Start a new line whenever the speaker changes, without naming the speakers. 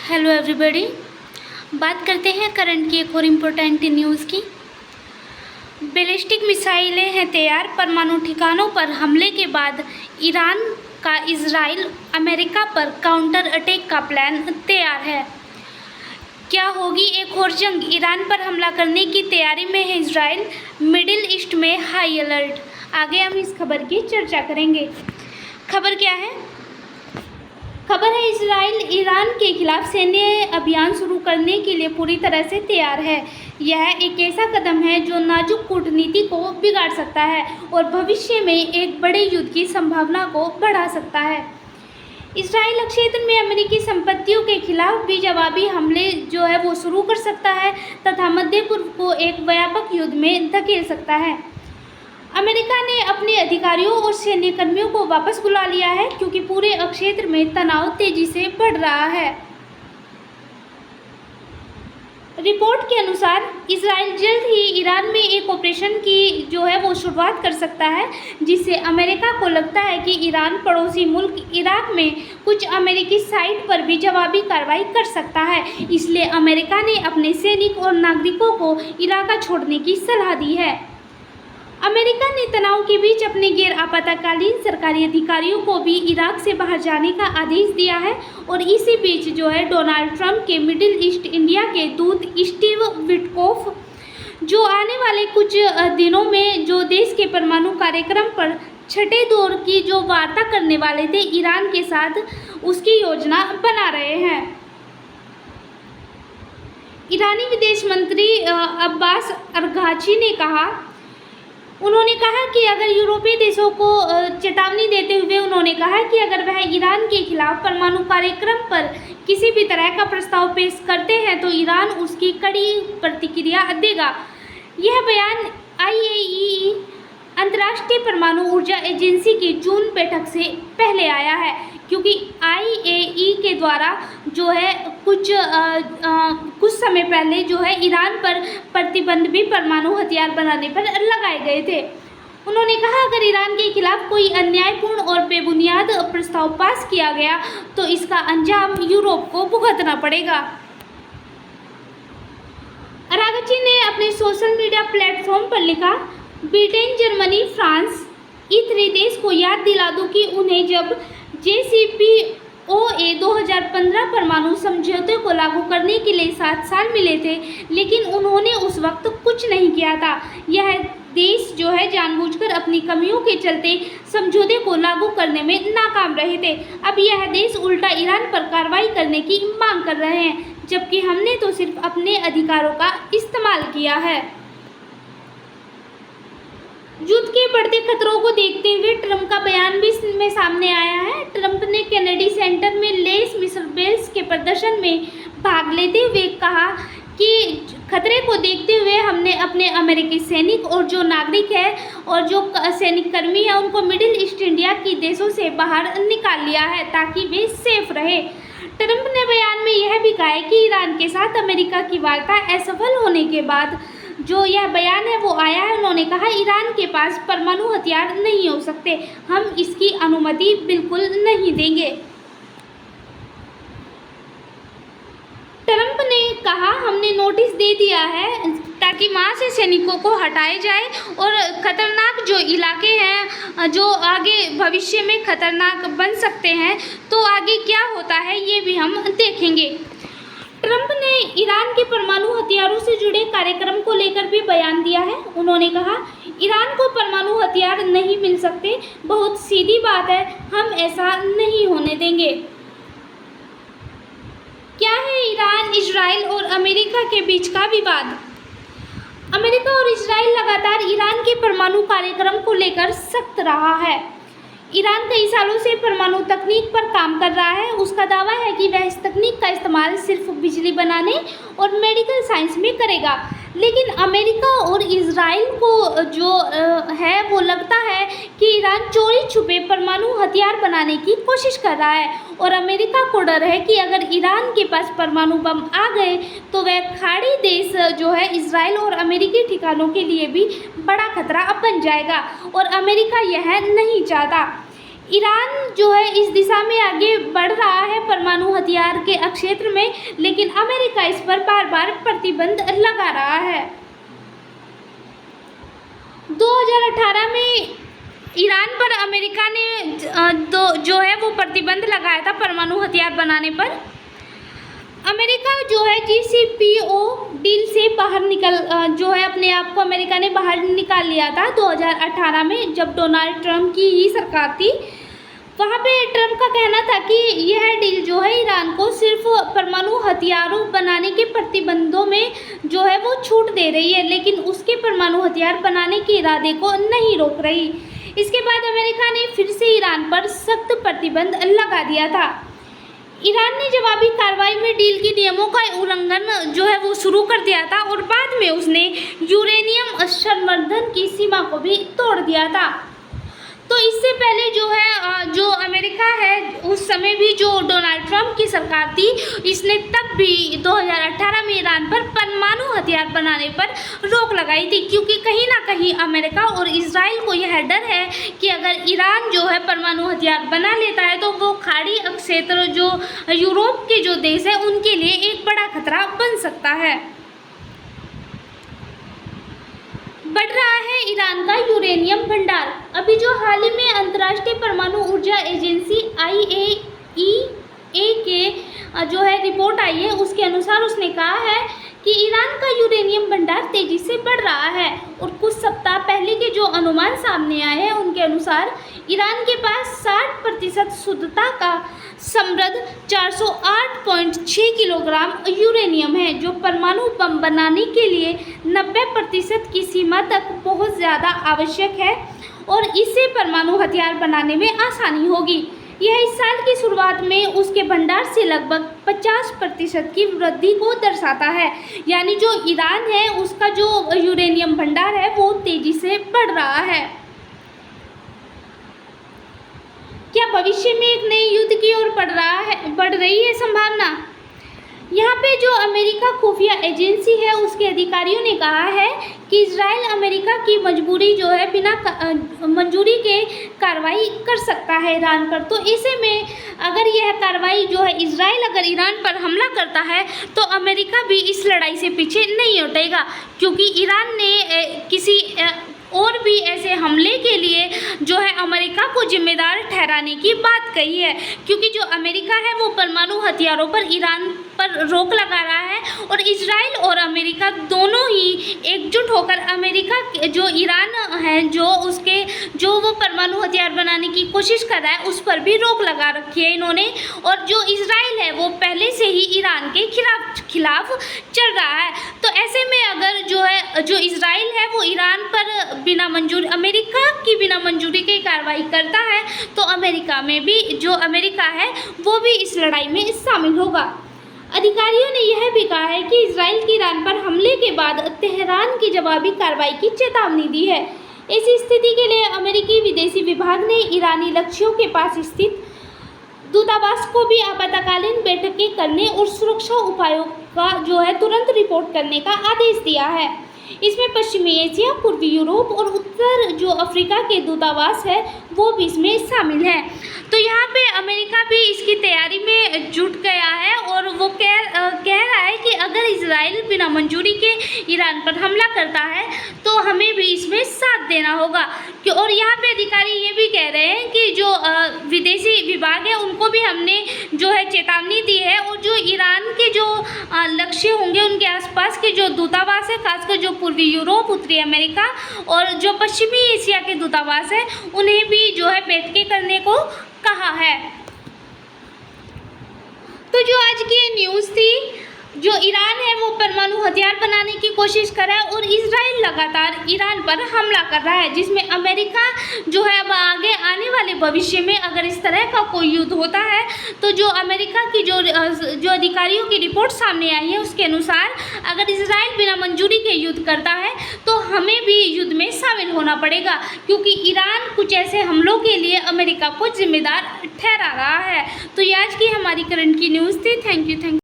Hello everybody. बात करते हैं करंट की एक और इम्पोर्टेंट न्यूज़ की। बैलिस्टिक मिसाइलें हैं तैयार। परमाणु ठिकानों पर हमले के बाद ईरान का इजराइल अमेरिका पर काउंटर अटैक का प्लान तैयार है। क्या होगी एक और जंग? ईरान पर हमला करने की तैयारी में है इजराइल। मिडिल ईस्ट में हाई अलर्ट। आगे हम इस खबर की चर्चा करेंगे। खबर क्या है? खबर है इजराइल ईरान के खिलाफ सैन्य अभियान शुरू करने के लिए पूरी तरह से तैयार है। यह एक ऐसा कदम है जो नाजुक कूटनीति को बिगाड़ सकता है और भविष्य में एक बड़े युद्ध की संभावना को बढ़ा सकता है। इजराइल क्षेत्र में अमेरिकी संपत्तियों के खिलाफ भी जवाबी हमले जो है वो शुरू कर सकता है तथा मध्य पूर्व को एक व्यापक युद्ध में धकेल सकता है। अमेरिका ने अपने अधिकारियों और सैन्य कर्मियों को वापस बुला लिया है क्योंकि पूरे क्षेत्र में तनाव तेजी से बढ़ रहा है। रिपोर्ट के अनुसार इजराइल जल्द ही ईरान में एक ऑपरेशन की जो है वो शुरुआत कर सकता है, जिससे अमेरिका को लगता है कि ईरान पड़ोसी मुल्क इराक में कुछ अमेरिकी साइट पर भी जवाबी कार्रवाई कर सकता है। इसलिए अमेरिका ने अपने सैनिक और नागरिकों को इलाका छोड़ने की सलाह दी है। अमेरिका ने तनाव के बीच अपने गैर आपातकालीन सरकारी अधिकारियों को भी इराक से बाहर जाने का आदेश दिया है और इसी बीच जो है डोनाल्ड ट्रंप के मिडिल ईस्ट इंडिया के दूत स्टीव विटकोफ जो आने वाले कुछ दिनों में जो देश के परमाणु कार्यक्रम पर छठे दौर की जो वार्ता करने वाले थे ईरान के साथ, उसकी योजना बना रहे हैं। ईरानी विदेश मंत्री अब्बास अरगाची ने कहा कि अगर यूरोपीय देशों को चेतावनी देते हुए उन्होंने कहा कि अगर वह ईरान के खिलाफ परमाणु कार्यक्रम पर किसी भी तरह का प्रस्ताव पेश करते हैं तो ईरान उसकी कड़ी प्रतिक्रिया देगा। यह बयान IAEA अंतर्राष्ट्रीय परमाणु ऊर्जा एजेंसी की जून बैठक से पहले आया है, क्योंकि IAEA के द्वारा जो है कुछ समय पहले जो है ईरान पर प्रतिबंध भी परमाणु हथियार बनाने पर लगाए गए थे। उन्होंने कहा अगर ईरान के खिलाफ कोई अन्यायपूर्ण और बेबुनियाद प्रस्ताव पास किया गया तो इसका अंजाम यूरोप को भुगतना पड़ेगा। अरागची ने अपने सोशल मीडिया प्लेटफॉर्म पर लिखा, ब्रिटेन, जर्मनी, फ्रांस, E3 देश को याद दिला दूं कि उन्हें जब JCPOA 2015 परमाणु समझौते को लागू करने के लिए 7 साल मिले थे, लेकिन उन्होंने उस वक्त कुछ नहीं किया था। यह देश जो है जानबूझकर अपनी कमियों के चलते समझौते को लागू करने में नाकाम रहे थे। अब यह देश उल्टा ईरान पर कार्रवाई करने की मांग कर रहे हैं, जबकि हमने तो सिर्फ अपने अधिकारों का इस्तेमाल किया है। युद्ध के बढ़ते खतरों को देखते हुए ट्रंप का बयान भी में सामने आया है। ट्रंप ने कैनेडी सेंटर में लेस मिसाइल्स के प्रदर्शन में भाग लेते हुए कहा कि खतरे को देखते हुए हमने अपने अमेरिकी सैनिक और जो नागरिक है और जो सैनिक कर्मी है उनको मिडिल ईस्ट इंडिया की देशों से बाहर निकाल लिया है ताकि वे सेफ रहे। ट्रंप ने बयान में यह भी कहा है कि ईरान के साथ अमेरिका की वार्ता असफल होने के बाद जो यह बयान है वो आया है। उन्होंने कहा ईरान के पास परमाणु हथियार नहीं हो सकते, हम इसकी अनुमति बिल्कुल नहीं देंगे। ट्रंप ने कहा हमने नोटिस दे दिया है ताकि वहाँ से सैनिकों को हटाया जाए और खतरनाक जो इलाके हैं जो आगे भविष्य में खतरनाक बन सकते हैं, तो आगे क्या होता है ये भी हम देखेंगे। ट्रंप ने ईरान के परमाणु हथियारों से जुड़े कार्यक्रम को लेकर भी बयान दिया है। उन्होंने कहा ईरान को परमाणु हथियार नहीं मिल सकते, बहुत सीधी बात है, हम ऐसा नहीं होने देंगे। क्या है ईरान, इजराइल और अमेरिका के बीच का विवाद? अमेरिका और इजराइल लगातार ईरान के परमाणु कार्यक्रम को लेकर सख्त रहा है। ईरान कई सालों से परमाणु तकनीक पर काम कर रहा है। उसका दावा है कि वह इस तकनीक का इस्तेमाल सिर्फ बिजली बनाने और मेडिकल साइंस में करेगा, लेकिन अमेरिका और इजराइल को जो है वो लगता है कि ईरान चोरी छुपे परमाणु हथियार बनाने की कोशिश कर रहा है और अमेरिका को डर है कि अगर ईरान के पास परमाणु बम आ गए तो वह खाड़ी देश जो है इजराइल और अमेरिकी ठिकानों के लिए भी बड़ा खतरा बन जाएगा और अमेरिका यह नहीं चाहता। ईरान जो है इस दिशा में आगे बढ़ रहा है परमाणु हथियार के क्षेत्र में, लेकिन अमेरिका इस पर बार बार प्रतिबंध लगा रहा है। 2018 में ईरान पर अमेरिका ने जो है वो प्रतिबंध लगाया था परमाणु हथियार बनाने पर। अमेरिका जो है JCPO डील से बाहर जो है अपने आप को अमेरिका ने बाहर निकाल लिया था 2018 में, जब डोनाल्ड ट्रंप की ही सरकार थी। वहाँ पे ट्रंप का कहना था कि यह डील जो है ईरान को सिर्फ परमाणु हथियारों बनाने के प्रतिबंधों में जो है वो छूट दे रही है, लेकिन उसके परमाणु हथियार बनाने के इरादे को नहीं रोक रही। इसके बाद अमेरिका ने फिर से ईरान पर सख्त प्रतिबंध लगा दिया था। ईरान ने जवाबी कार्रवाई में डील के नियमों का उल्लंघन जो है वो शुरू कर दिया था और बाद में उसने यूरेनियम संवर्धन की सीमा को भी तोड़ दिया था। तो इससे पहले जो अमेरिका है उस समय भी जो डोनाल्ड ट्रंप की सरकार थी, इसने तब भी 2018 में ईरान पर परमाणु हथियार बनाने पर रोक लगाई थी, क्योंकि कहीं ना कहीं अमेरिका और इजराइल को यह डर है कि अगर ईरान जो है परमाणु हथियार बना लेता है तो वो खाड़ी क्षेत्र जो यूरोप के जो देश है उनके लिए एक बड़ा खतरा बन सकता है। बढ़ रहा है ईरान का यूरेनियम भंडार। अभी जो हाल ही में अंतर्राष्ट्रीय परमाणु ऊर्जा एजेंसी IAEA के जो है रिपोर्ट आई है, उसके अनुसार उसने कहा है कि ईरान का यूरेनियम भंडार तेजी से बढ़ रहा है और कुछ सप्ताह पहले के जो अनुमान सामने आए हैं उनके अनुसार ईरान के पास 60% शुद्धता का समृद्ध 408.6 किलोग्राम यूरेनियम है, जो परमाणु बम बनाने के लिए 90% की सीमा तक बहुत ज़्यादा आवश्यक है और इससे परमाणु हथियार बनाने में आसानी होगी। यह इस साल की शुरुआत में उसके भंडार से लगभग 50% की वृद्धि को दर्शाता है, यानी जो ईरान है उसका जो यूरेनियम भंडार है वो तेजी से बढ़ रहा है। क्या भविष्य में एक नए युद्ध की ओर बढ़ रही है संभावना? यहाँ पे जो अमेरिका खुफिया एजेंसी है उसके अधिकारियों ने कहा है कि इजराइल अमेरिका की मजबूरी जो है बिना मंजूरी के कार्रवाई कर सकता है ईरान पर। तो ऐसे में अगर यह कार्रवाई जो है इजराइल अगर ईरान पर हमला करता है तो अमेरिका भी इस लड़ाई से पीछे नहीं हटेगा, क्योंकि ईरान ने किसी और भी ऐसे हमले के लिए जो है अमेरिका को जिम्मेदार ठहराने की बात कही है, क्योंकि जो अमेरिका है वो परमाणु हथियारों पर ईरान पर रोक लगा रहा है और इजराइल और अमेरिका दोनों ही एकजुट होकर अमेरिका जो ईरान है जो वो परमाणु हथियार बनाने की कोशिश कर रहा है उस पर भी रोक लगा रखी है इन्होंने। और जो इजराइल है वो पहले से ही ईरान के खिलाफ चल रहा है। तो ऐसे में अगर जो इजराइल है वो ईरान पर बिना मंजूरी अमेरिका की बिना मंजूरी की कार्रवाई करता है तो अमेरिका में भी जो अमेरिका है वो भी इस लड़ाई में शामिल होगा। अधिकारियों ने यह भी कहा है कि इजराइल की ईरान पर हमले के बाद तेहरान की जवाबी कार्रवाई की चेतावनी दी है। ऐसी स्थिति के लिए अमेरिकी विदेशी विभाग ने ईरानी लक्ष्यों के पास स्थित दूतावास को भी आपातकालीन बैठकें करने और सुरक्षा उपायों का जो है तुरंत रिपोर्ट करने का आदेश दिया है। इसमें पश्चिमी एशिया, पूर्वी यूरोप और उत्तर जो अफ्रीका के दूतावास है वो भी इसमें शामिल हैं। तो यहाँ पे अमेरिका भी इसकी तैयारी में जुट गया है और वो कह रहा है कि अगर इजराइल बिना मंजूरी के ईरान पर हमला करता है तो हमें भी इसमें साथ देना होगा। और यहाँ पे अधिकारी ये भी कह रहे हैं कि जो विदेशी विभाग है उनको भी हमने जो है चेतावनी दी है और जो ईरान के जो लक्ष्य होंगे उनके आसपास के जो दूतावास है, खासकर जो पूर्वी यूरोप, उत्तरी अमेरिका और जो पश्चिमी एशिया के दूतावास है उन्हें भी जो है बैठकें करने को कहा है। तो जो आज की न्यूज़ थी, जो ईरान है वो परमाणु हथियार बनाने की कोशिश कर रहा है और इजराइल लगातार ईरान पर हमला कर रहा है, जिसमें अमेरिका जो है अब आगे आने वाले भविष्य में अगर इस तरह का कोई युद्ध होता है तो जो अमेरिका की जो अधिकारियों की रिपोर्ट सामने आई है उसके अनुसार अगर इजराइल बिना मंजूरी के युद्ध करता है तो हमें भी युद्ध में शामिल होना पड़ेगा, क्योंकि ईरान कुछ ऐसे हमलों के लिए अमेरिका को जिम्मेदार ठहरा रहा है। तो ये आज की हमारी करंट की न्यूज़ थी। Thank you.